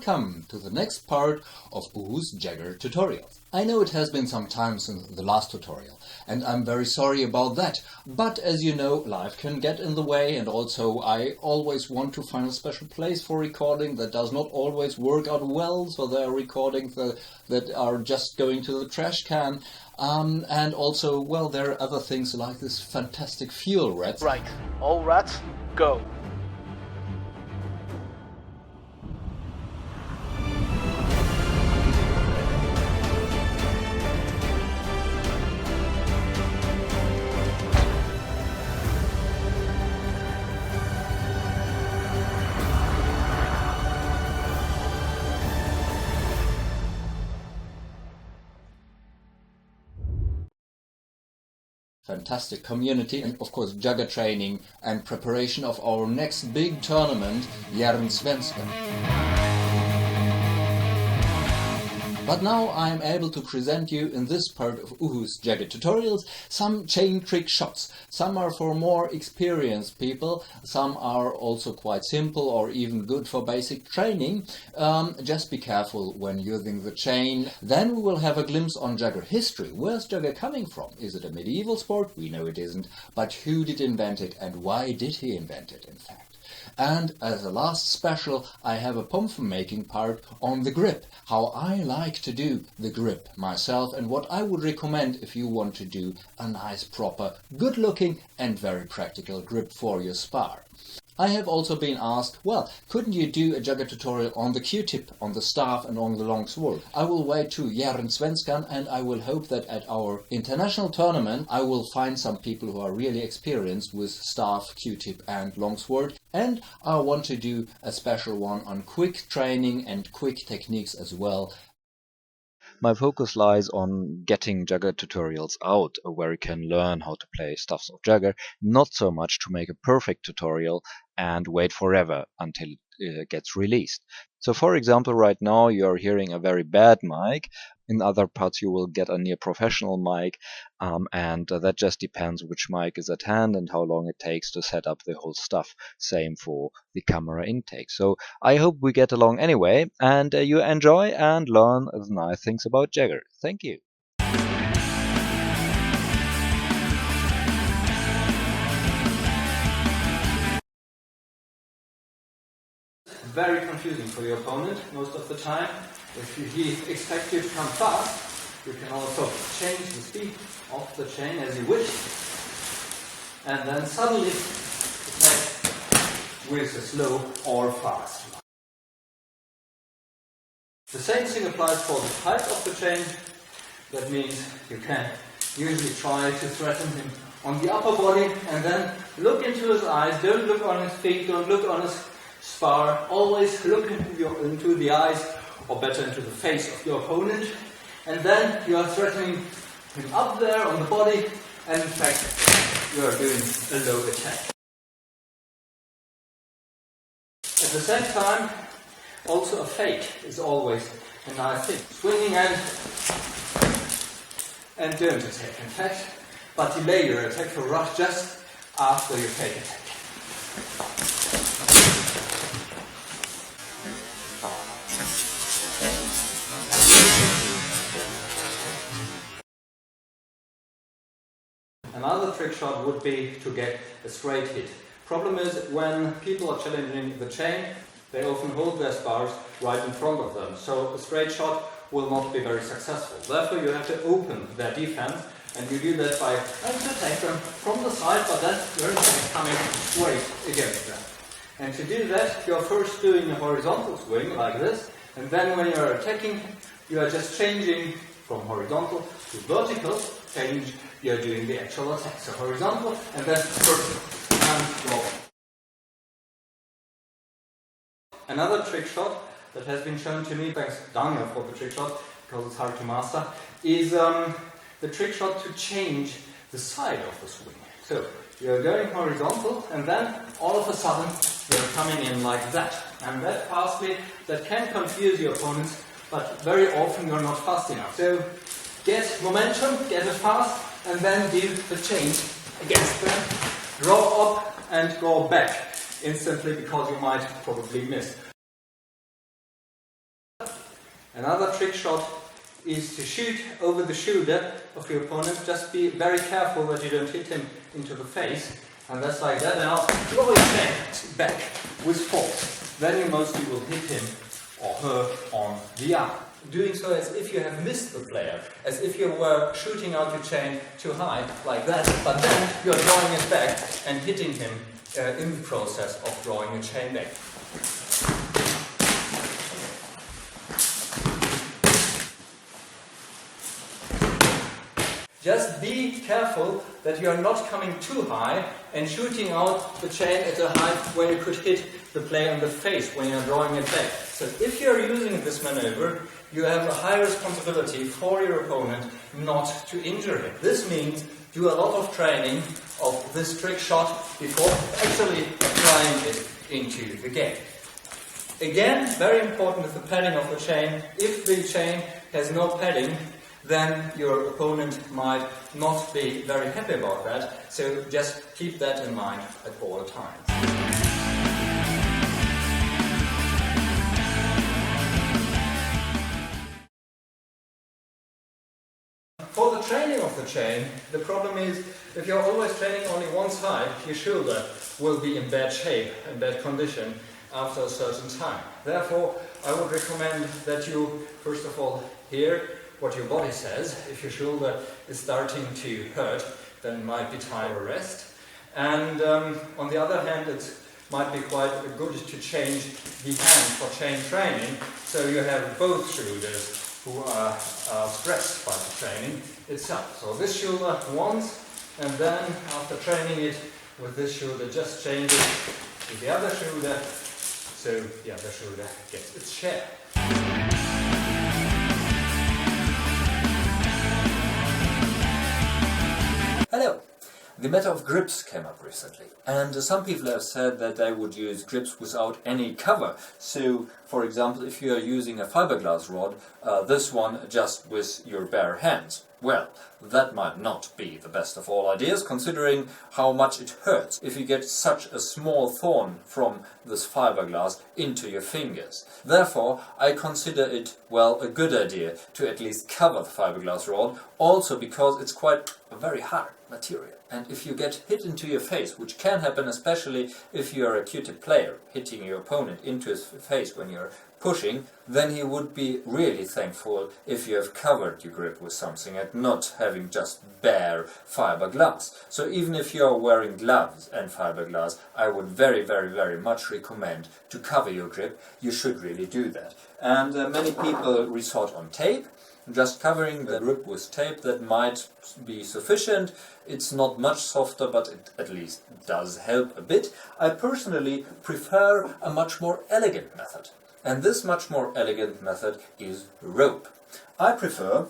welcome to the next part of Uhus Jugger tutorials. I know it has been some time since the last tutorial, and I'm very sorry about that, but as you know, life can get in the way, and also I always want to find a special place for recording that does not always work out well, so there are recordings that are just going to the trash can, and also, well, there are other things like this fantastic fuel rats. Right, all rats, go! Fantastic community, and of course Jugger training and preparation of our next big tournament, Svenskan. But now I am able to present you in this part of Uhus Jugger tutorials some chain trick shots. Some are for more experienced people, some are also quite simple or even good for basic training. Just be careful when using the chain. Then we will have a glimpse on Jugger history. Where's Jugger coming from? Is it a medieval sport? We know it isn't. But who did invent it, and why did he invent it in fact? And as a last special, I have a Pompfen making part on the grip, how I like to do the grip myself and what I would recommend if you want to do a nice, proper, good looking and very practical grip for your spar. I have also been asked, well, couldn't you do a Jugger tutorial on the Q-tip, on the staff and on the long sword? I will wait to Svenskan, and I will hope that at our international tournament I will find some people who are really experienced with staff, Q-tip and long sword. And I want to do a special one on quick training and quick techniques as well. My focus lies on getting Jugger tutorials out where you can learn how to play stuffs of Jugger, not so much to make a perfect tutorial and wait forever until it gets released. So for example, right now you're hearing a very bad mic. In other parts you will get a near professional mic, and that just depends which mic is at hand and how long it takes to set up the whole stuff. Same for the camera intake. So I hope we get along anyway, and you enjoy and learn the nice things about Jugger. Thank you. Very confusing for your opponent most of the time. If he expects you to come fast, you can also change the speed of the chain as you wish, and then suddenly attack with a slow or fast. The same thing applies for the height of the chain. That means you can usually try to threaten him on the upper body and then look into his eyes. Don't look on his feet, don't look on his spar. Always look into the eyes, or better into the face of your opponent, and then you are threatening him up there on the body, and in fact you are doing a low attack. At the same time, also a fake is always a nice thing. Swinging and don't attack in fact, but delay your attack for rush just after your fake attack. Another trick shot would be to get a straight hit. Problem is, when people are challenging the chain, they often hold their spars right in front of them, so a straight shot will not be very successful. Therefore you have to open their defense, and you do that by attack them from the side, but then you're coming straight against them. And to do that, you're first doing a horizontal swing like this, and then when you're attacking, you are just changing from horizontal to vertical, change, you're doing the actual attack. So horizontal, and then vertical, and roll. Another trick shot that has been shown to me, thanks Daniel for the trick shot, because it's hard to master, is the trick shot to change the side of the swing. So you're going horizontal, and then all of a sudden you're coming in like that. And that fast speed, that can confuse your opponents, but very often you're not fast enough. So get momentum, get it fast, and then do the change against them. Draw up and go back instantly, because you might probably miss. Another trick shot is to shoot over the shoulder of your opponent. Just be very careful that you don't hit him into the face. And that's like that. And I'll throw it back with force. Then you mostly will hit him or her on the arm. Doing so as if you have missed the player, as if you were shooting out your chain too high, like that, but then you're drawing it back and hitting him in the process of drawing your chain back. Just be careful that you are not coming too high and shooting out the chain at a height where you could hit the player in the face when you're drawing it back. So if you're using this maneuver, you have a high responsibility for your opponent not to injure him. This means do a lot of training of this trick shot before actually applying it into the game. Again, very important is the padding of the chain. If the chain has no padding, then your opponent might not be very happy about that. So just keep that in mind at all times. For the training of the chain, the problem is if you're always training only one side, your shoulder will be in bad shape, in bad condition after a certain time. Therefore, I would recommend that you, first of all, hear what your body says. If your shoulder is starting to hurt, then it might be time for rest. And on the other hand, it might be quite good to change the hand for chain training, so you have both shoulders who are stressed by the training itself. So this shoulder once, and then after training it with this shoulder, just change it to the other shoulder, so the other shoulder gets its share. Hello! The matter of grips came up recently, and some people have said that they would use grips without any cover. So, for example, if you are using a fiberglass rod, this one just with your bare hands. Well, that might not be the best of all ideas, considering how much it hurts if you get such a small thorn from this fiberglass into your fingers. Therefore, I consider it, well, a good idea to at least cover the fiberglass rod, also because it's quite a very hard material. And if you get hit into your face, which can happen especially if you are a cutie player, hitting your opponent into his face when you're pushing, then he would be really thankful if you have covered your grip with something and not having just bare fiberglass. So even if you are wearing gloves and fiberglass, I would very, very, very much recommend to cover your grip. You should really do that. And many people resort on tape. Just covering the grip with tape, that might be sufficient. It's not much softer, but it at least does help a bit. I personally prefer a much more elegant method. And this much more elegant method is rope. I prefer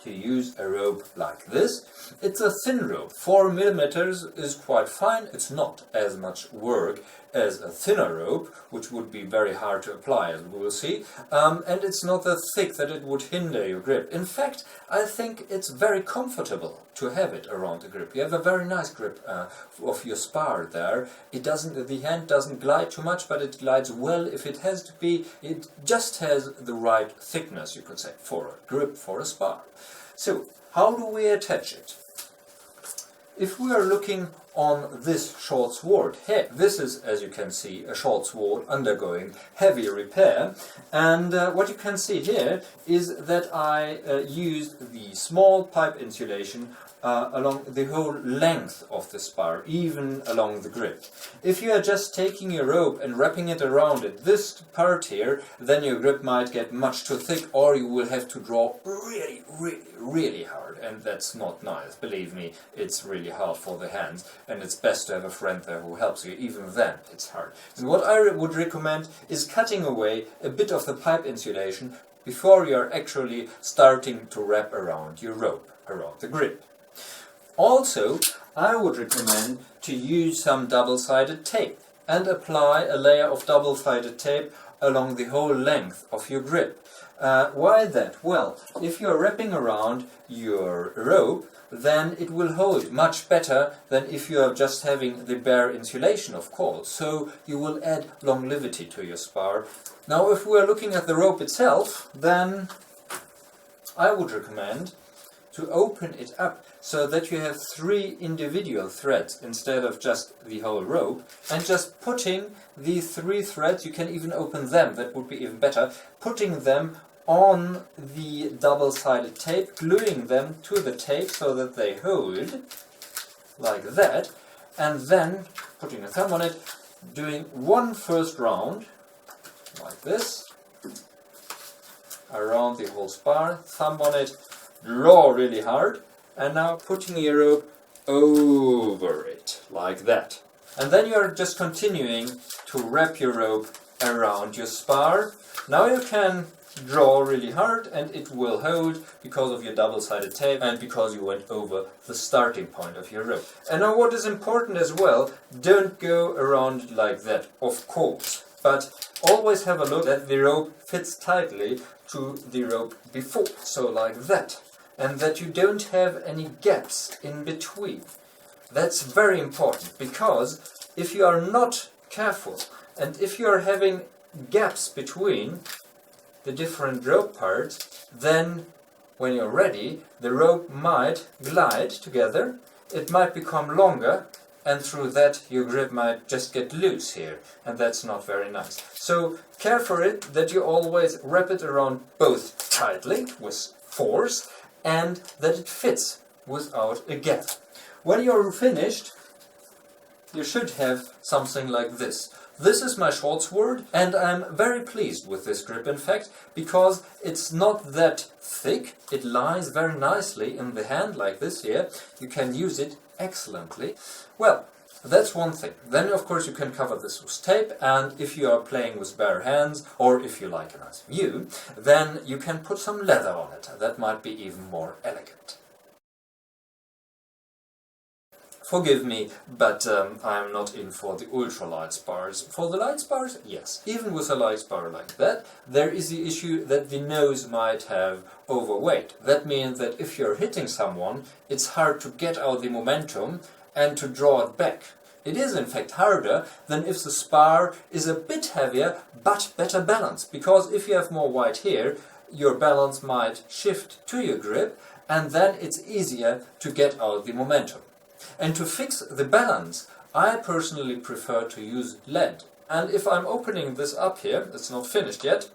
to use a rope like this. It's a thin rope. 4 millimeters is quite fine. It's not as much work as a thinner rope, which would be very hard to apply, as we will see. And it's not that thick that it would hinder your grip. In fact, I think it's very comfortable to have it around the grip. You have a very nice grip of your spar there. The hand doesn't glide too much, but it glides well if it has to be. It just has the right thickness, you could say, for a grip for a spar. So, how do we attach it? If we are looking on this short sword here, this is, as you can see, a short sword undergoing heavy repair, and what you can see here is that I used the small pipe insulation along the whole length of the spar, even along the grip. If you are just taking your rope and wrapping it around it, this part here, then your grip might get much too thick, or you will have to draw really, really, really hard, and that's not nice. Believe me, it's really hard for the hands, and it's best to have a friend there who helps you. Even then, it's hard. And what I would recommend is cutting away a bit of the pipe insulation before you are actually starting to wrap around your rope, around the grip. Also, I would recommend to use some double-sided tape and apply a layer of double-sided tape along the whole length of your grip. Why that? Well, if you're wrapping around your rope, then it will hold much better than if you are just having the bare insulation, of course. So you will add longevity to your spar. Now, if we're looking at the rope itself, then I would recommend to open it up so that you have 3 individual threads instead of just the whole rope, and just putting the 3 threads, you can even open them, that would be even better, putting them on the double-sided tape, gluing them to the tape so that they hold like that, and then putting a thumb on it, doing one first round like this around the whole spar, thumb on it, draw really hard, and now putting your rope over it like that. And then you are just continuing to wrap your rope around your spar. Now you can draw really hard and it will hold because of your double-sided tape and because you went over the starting point of your rope. And now what is important as well, don't go around like that, of course, but always have a look that the rope fits tightly to the rope before, so like that, and that you don't have any gaps in between. That's very important, because if you are not careful and if you are having gaps between the different rope parts, then when you're ready, the rope might glide together, it might become longer, and through that your grip might just get loose here, and that's not very nice. So care for it that you always wrap it around both tightly with force and that it fits without a gap. When you're finished, you should have something like this. This is my short sword, and I'm very pleased with this grip, in fact, because it's not that thick. It lies very nicely in the hand like this here. You can use it excellently. Well, that's one thing. Then, of course, you can cover this with tape, and if you are playing with bare hands, or if you like a nice view, then you can put some leather on it. That might be even more elegant. Forgive me, but I'm not in for the ultralight spars. For the light spars, yes. Even with a light spar like that, there is the issue that the nose might have overweight. That means that if you're hitting someone, it's hard to get out the momentum and to draw it back. It is in fact harder than if the spar is a bit heavier but better balanced, because if you have more weight here, your balance might shift to your grip, and then it's easier to get out the momentum. And to fix the balance, I personally prefer to use lead. And if I'm opening this up here, it's not finished yet,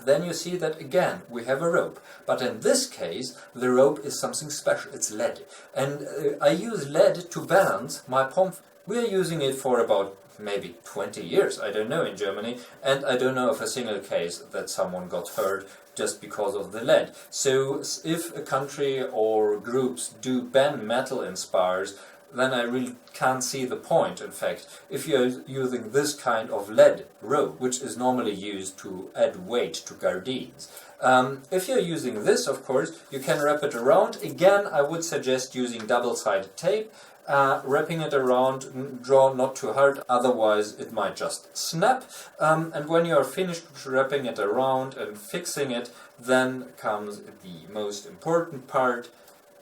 then you see that again we have a rope. But in this case, the rope is something special, it's lead. And I use lead to balance my Pompfen. We are using it for about maybe 20 years, I don't know, in Germany, and I don't know of a single case that someone got hurt just because of the lead. So if a country or groups do ban metal in spars, then I really can't see the point, in fact. If you're using this kind of lead rope, which is normally used to add weight to gardines. If you're using this, of course, you can wrap it around. Again, I would suggest using double-sided tape. Wrapping it around, draw not too hard, otherwise it might just snap. And when you are finished wrapping it around and fixing it, then comes the most important part,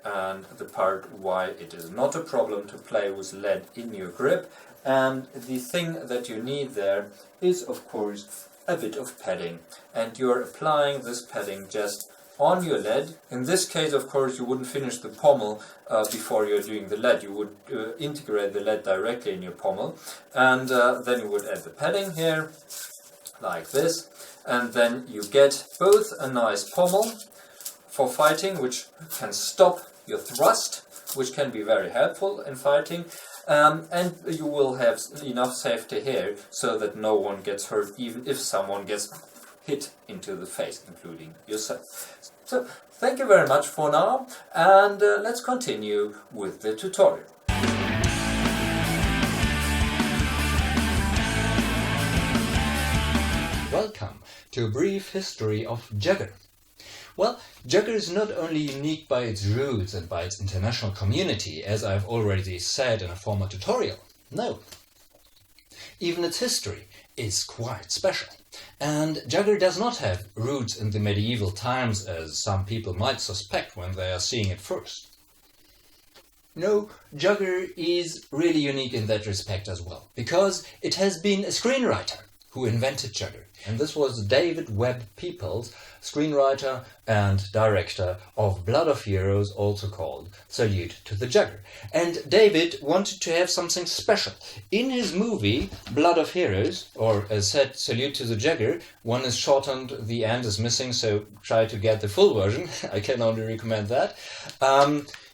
and the part why it is not a problem to play with lead in your grip. And the thing that you need there is, of course, a bit of padding. And you're applying this padding just on your lead. In this case, of course, you wouldn't finish the pommel before you're doing the lead. You would integrate the lead directly in your pommel, and then you would add the padding here, like this, and then you get both a nice pommel for fighting, which can stop your thrust, which can be very helpful in fighting, and you will have enough safety here so that no one gets hurt, even if someone gets hit into the face, including yourself. So, thank you very much for now, and let's continue with the tutorial. Welcome to a brief history of Jugger. Well, Jugger is not only unique by its roots and by its international community, as I've already said in a former tutorial. No. Even its history is quite special. And Jugger does not have roots in the medieval times, as some people might suspect when they are seeing it first. No, Jugger is really unique in that respect as well, because it has been a screenwriter who invented Jugger. And this was David Webb Peoples, screenwriter and director of Blood of Heroes, also called Salute to the Jugger. And David wanted to have something special. In his movie, Blood of Heroes, or as said, Salute to the Jugger, one is shortened, the end is missing, so try to get the full version. I can only recommend that.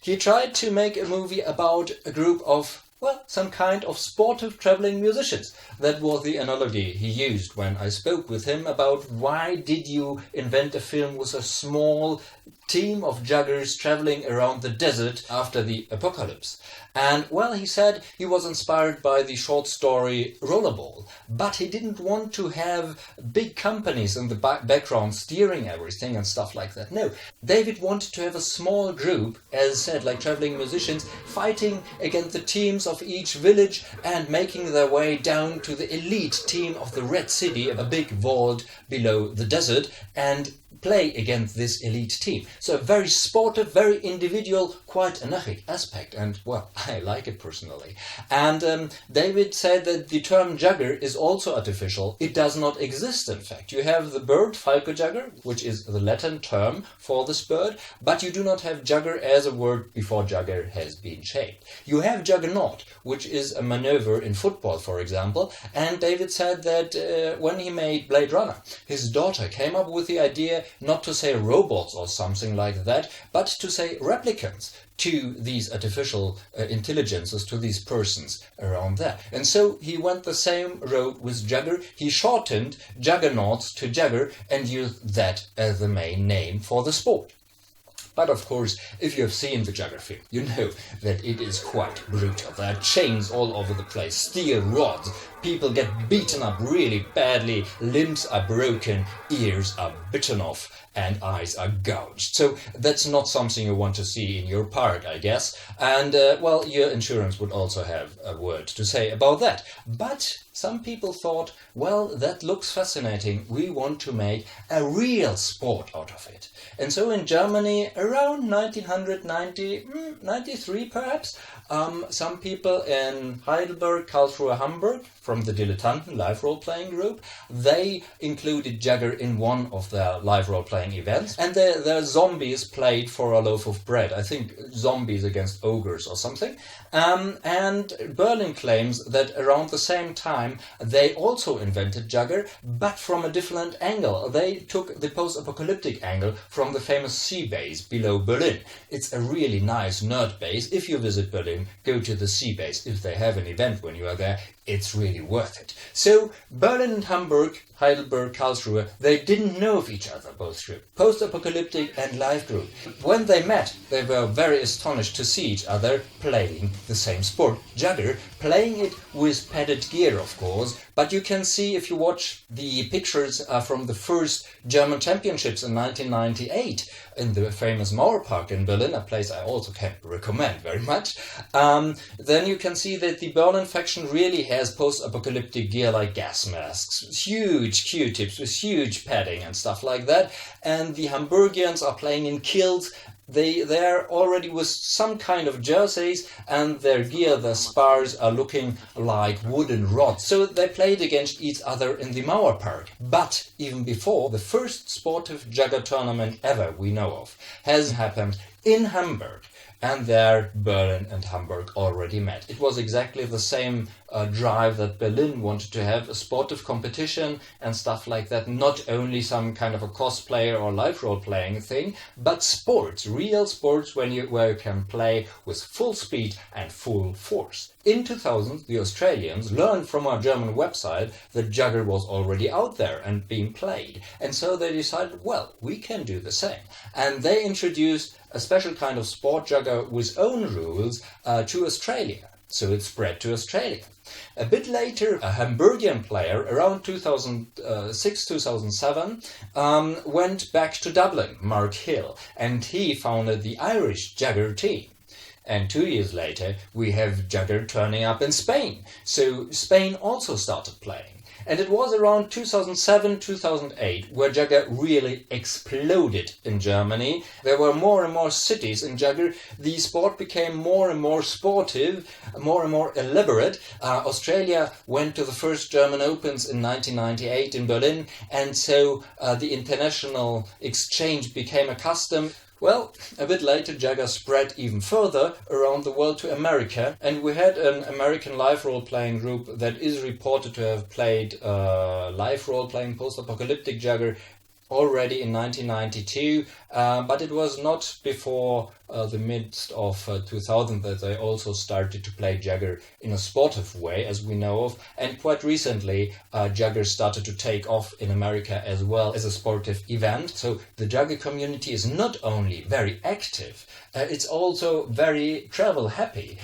He tried to make a movie about a group of, well, some kind of sportive traveling musicians. That was the analogy he used when I spoke with him about why did you invent a film with a small team of juggers traveling around the desert after the apocalypse. And, well, he said he was inspired by the short story Rollerball, but he didn't want to have big companies in the background steering everything and stuff like that. No, David wanted to have a small group, as said, like traveling musicians, fighting against the teams of each village and making their way down to the elite team of the Red City, a big vault below the desert, and play against this elite team. So a very sportive, very individual, quite anarchic aspect, and well, I like it personally. And David said that the term jugger is also artificial. It does not exist, in fact. You have the bird falco jugger, which is the Latin term for this bird, but you do not have jugger as a word before jugger has been shaped. You have juggernaut, which is a maneuver in football, for example, and David said that when he made Blade Runner, his daughter came up with the idea not to say robots or something like that, but to say replicants to these artificial intelligences, to these persons around there. And so he went the same road with Jugger. He shortened juggernauts to Jugger and used that as the main name for the sport. But of course, if you have seen the Jugger film, you know that it is quite brutal. There are chains all over the place, steel rods, people get beaten up really badly, limbs are broken, ears are bitten off, and eyes are gouged. So that's not something you want to see in your park, I guess. And, well, your insurance would also have a word to say about that. But some people thought, well, that looks fascinating. We want to make a real sport out of it. And so in Germany, around 1993 perhaps, some people in Heidelberg, Karlsruhe, Hamburg, from the Dilettanten live role-playing group, they included Jugger in one of their live role-playing events, and their zombies played for a loaf of bread. I think zombies against ogres or something. And Berlin claims that around the same time they also invented Jugger, but from a different angle. They took the post-apocalyptic angle from the famous sea base below Berlin. It's a really nice nerd base. If you visit Berlin, go to the sea base. If they have an event when you are there, it's really worth it. So Berlin and Hamburg, Heidelberg, Karlsruhe, they didn't know of each other, both groups, post-apocalyptic and live group. When they met, they were very astonished to see each other playing the same sport, Jugger, playing it with padded gear, of course. But you can see, if you watch the pictures from the first German championships in 1998 in the famous Mauer Park in Berlin, a place I also can recommend very much, then you can see that the Berlin faction really has post-apocalyptic gear like gas masks, huge Q-tips with huge padding and stuff like that. And the Hamburgians are playing in kilts. They're already with some kind of jerseys, and their gear, their spars, are looking like wooden rods. So they played against each other in the Mauer Park. But even before, the first sportive Jugger tournament ever we know of has happened in Hamburg. And there Berlin and Hamburg already met. It was exactly the same drive that Berlin wanted to have, a sportive competition and stuff like that. Not only some kind of a cosplayer or live role-playing thing, but sports, real sports where you can play with full speed and full force. In 2000, the Australians learned from our German website that Jugger was already out there and being played. And so they decided, well, we can do the same. And they introduced a special kind of sport Jugger with own rules to Australia. So it spread to Australia. A bit later, a Hamburgian player, around 2006-2007, went back to Dublin, Mark Hill, and he founded the Irish Jugger team. And 2 years later, we have Jugger turning up in Spain. So Spain also started playing. And it was around 2007-2008 where Jugger really exploded in Germany. There were more and more cities in Jugger. The sport became more and more sportive, more and more elaborate. Australia went to the first German Opens in 1998 in Berlin, and so the international exchange became a custom. Well, a bit later Jugger spread even further around the world to America, and we had an American live role-playing group that is reported to have played live role-playing post-apocalyptic Jugger already in 1992, but it was not before the midst of 2000 that they also started to play Jugger in a sportive way, as we know of, and quite recently Jugger started to take off in America as well as a sportive event. So the Jugger community is not only very active, it's also very travel happy.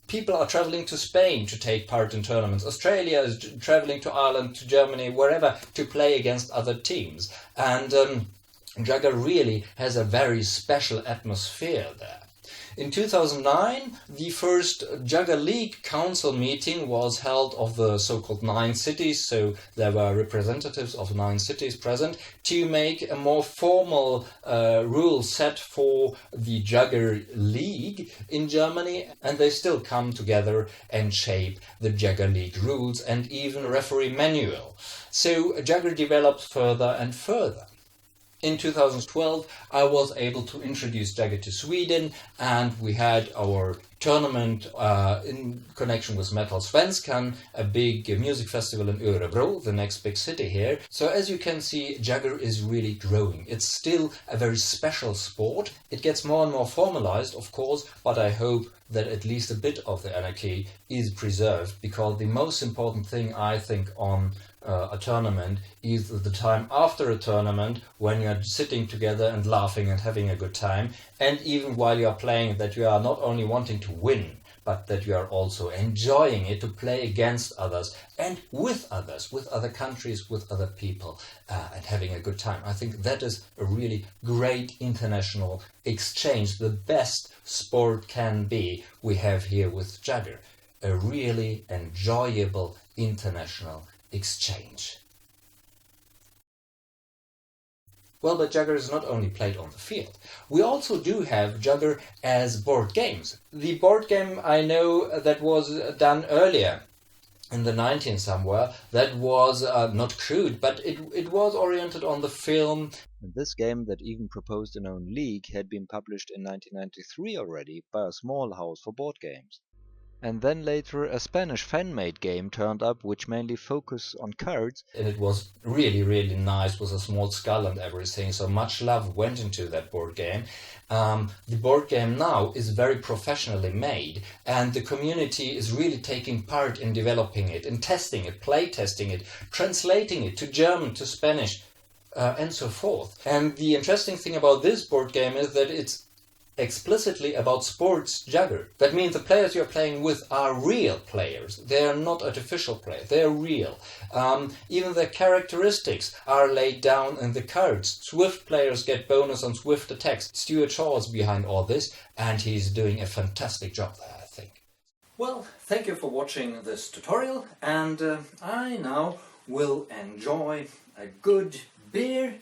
People are traveling to Spain to take part in tournaments. Australia is traveling to Ireland, to Germany, wherever, to play against other teams. And Jugger really has a very special atmosphere there. In 2009, the first Jugger League Council meeting was held of the so-called 9 cities, so there were representatives of 9 cities present, to make a more formal rule set for the Jugger League in Germany, and they still come together and shape the Jugger League rules and even referee manual. So Jugger developed further and further. In 2012, I was able to introduce Jugger to Sweden, and we had our tournament in connection with Metal Svenskan, a big music festival in Örebro, the next big city here. So as you can see, Jugger is really growing. It's still a very special sport. It gets more and more formalized, of course, but I hope that at least a bit of the anarchy is preserved, because the most important thing, I think, on a tournament is the time after a tournament, when you're sitting together and laughing and having a good time, and even while you're playing, that you are not only wanting to win, but that you are also enjoying it, to play against others and with others, with other countries, with other people, and having a good time. I think that is a really great international exchange, the best sport can be we have here with Jugger, a really enjoyable international exchange. Well, but Jugger is not only played on the field. We also do have Jugger as board games. The board game, I know, that was done earlier in the 19th somewhere, that was not crude, but it was oriented on the film. And this game, that even proposed an own league, had been published in 1993 already by a small house for board games. And then later a Spanish fan-made game turned up, which mainly focused on cards. And it was really, really nice, with a small skull and everything, so much love went into that board game. The board game now is very professionally made, and the community is really taking part in developing it, in testing it, play testing it, translating it to German, to Spanish, and so forth. And the interesting thing about this board game is that it's explicitly about sports Jugger. That means the players you're playing with are real players. They are not artificial players. They are real. Even the characteristics are laid down in the cards. Swift players get bonus on swift attacks. Stuart Shaw is behind all this, and he's doing a fantastic job there, I think. Well, thank you for watching this tutorial, and I now will enjoy a good beer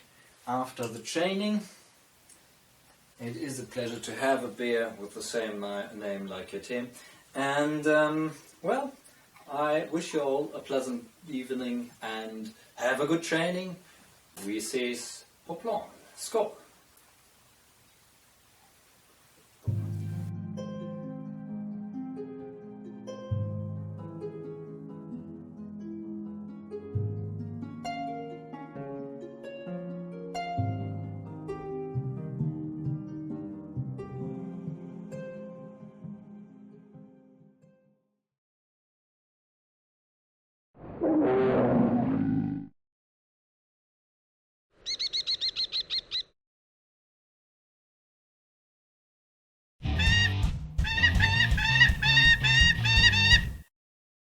after the training. It is a pleasure to have a beer with the same name like your team. And, well, I wish you all a pleasant evening and have a good training. Vi ses på plan. Skål!